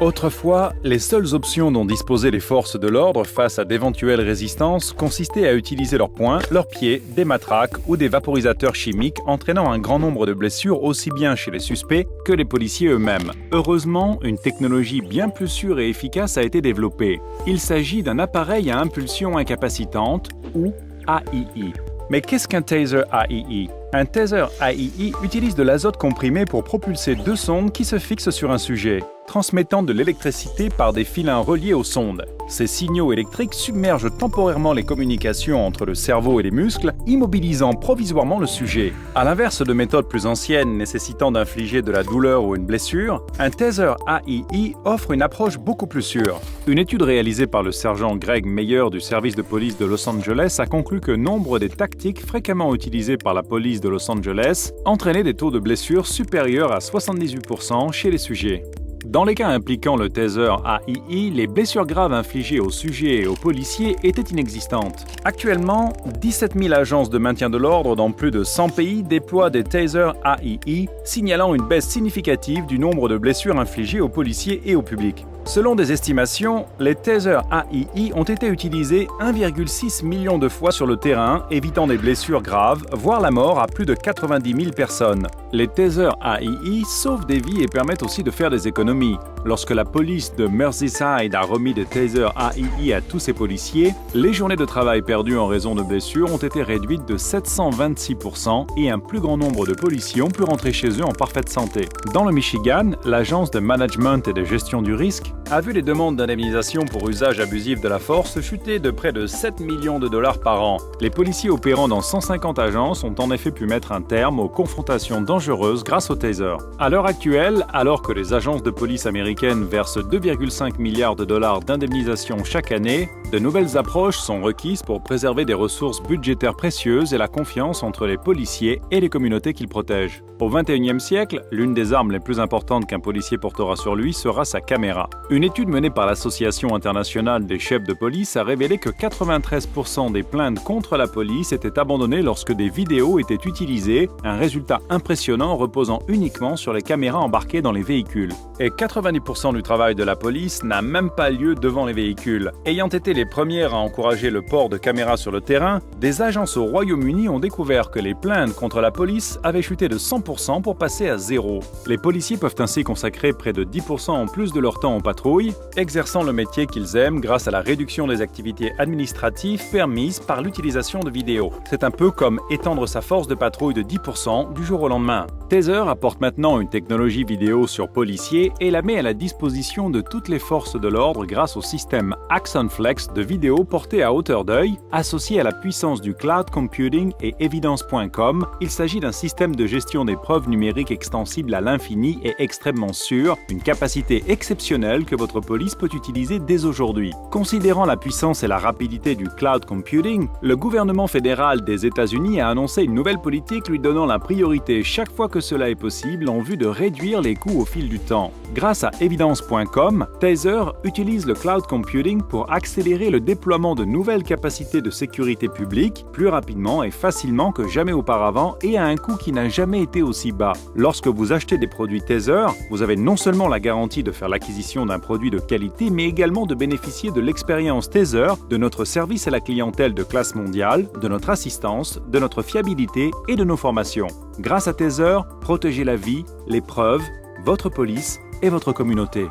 Autrefois, les seules options dont disposaient les forces de l'ordre face à d'éventuelles résistances consistaient à utiliser leurs poings, leurs pieds, des matraques ou des vaporisateurs chimiques, entraînant un grand nombre de blessures aussi bien chez les suspects que les policiers eux-mêmes. Heureusement, une technologie bien plus sûre et efficace a été développée. Il s'agit d'un appareil à impulsion incapacitante, ou AII. Mais qu'est-ce qu'un taser AII? Un taser AII utilise de l'azote comprimé pour propulser deux sondes qui se fixent sur un sujet, transmettant de l'électricité par des filins reliés aux sondes. Ces signaux électriques submergent temporairement les communications entre le cerveau et les muscles, immobilisant provisoirement le sujet. À l'inverse de méthodes plus anciennes nécessitant d'infliger de la douleur ou une blessure, un taser AII offre une approche beaucoup plus sûre. Une étude réalisée par le sergent Greg Meyer du service de police de Los Angeles a conclu que nombre des tactiques fréquemment utilisées par la police de Los Angeles entraînaient des taux de blessures supérieurs à 78% chez les sujets. Dans les cas impliquant le taser AII, les blessures graves infligées aux sujets et aux policiers étaient inexistantes. Actuellement, 17 000 agences de maintien de l'ordre dans plus de 100 pays déploient des tasers AII, signalant une baisse significative du nombre de blessures infligées aux policiers et au public. Selon des estimations, les tasers AII ont été utilisés 1,6 million de fois sur le terrain, évitant des blessures graves, voire la mort à plus de 90 000 personnes. Les tasers AII sauvent des vies et permettent aussi de faire des économies. Lorsque la police de Merseyside a remis des tasers AII à tous ses policiers, les journées de travail perdues en raison de blessures ont été réduites de 726% et un plus grand nombre de policiers ont pu rentrer chez eux en parfaite santé. Dans le Michigan, l'agence de management et de gestion du risque a vu les demandes d'indemnisation pour usage abusif de la force chuter de près de 7 millions de dollars par an. Les policiers opérant dans 150 agences ont en effet pu mettre un terme aux confrontations dangereuses grâce au taser. À l'heure actuelle, alors que les agences de police américaines versent 2,5 milliards de dollars d'indemnisation chaque année, de nouvelles approches sont requises pour préserver des ressources budgétaires précieuses et la confiance entre les policiers et les communautés qu'ils protègent. Au XXIe siècle, l'une des armes les plus importantes qu'un policier portera sur lui sera sa caméra. Une étude menée par l'Association internationale des chefs de police a révélé que 93% des plaintes contre la police étaient abandonnées lorsque des vidéos étaient utilisées, un résultat impressionnant reposant uniquement sur les caméras embarquées dans les véhicules. Et 90% du travail de la police n'a même pas lieu devant les véhicules. Ayant été les premières à encourager le port de caméras sur le terrain, des agences au Royaume-Uni ont découvert que les plaintes contre la police avaient chuté de 100% pour passer à zéro. Les policiers peuvent ainsi consacrer près de 10% en plus de leur temps en patrouille, exerçant le métier qu'ils aiment grâce à la réduction des activités administratives permises par l'utilisation de vidéos. C'est un peu comme étendre sa force de patrouille de 10% du jour au lendemain. Taser apporte maintenant une technologie vidéo sur policiers et la met à la disposition de toutes les forces de l'ordre grâce au système Axon Flex de vidéo portée à hauteur d'œil, associé à la puissance du cloud computing et evidence.com. Il s'agit d'un système de gestion des preuves numériques extensible à l'infini et extrêmement sûr, une capacité exceptionnelle que votre police peut utiliser dès aujourd'hui. Considérant la puissance et la rapidité du cloud computing, le gouvernement fédéral des États-Unis a annoncé une nouvelle politique lui donnant la priorité chaque fois que cela est possible en vue de réduire les coûts au fil du temps. Grâce à evidence.com, Taser utilise le cloud computing pour accélérer le déploiement de nouvelles capacités de sécurité publique plus rapidement et facilement que jamais auparavant et à un coût qui n'a jamais été aussi bas. Lorsque vous achetez des produits Taser, vous avez non seulement la garantie de faire l'acquisition d'un produit de qualité, mais également de bénéficier de l'expérience Taser, de notre service à la clientèle de classe mondiale, de notre assistance, de notre fiabilité et de nos formations. Grâce à Taser, protégez la vie, les preuves, votre police et votre communauté.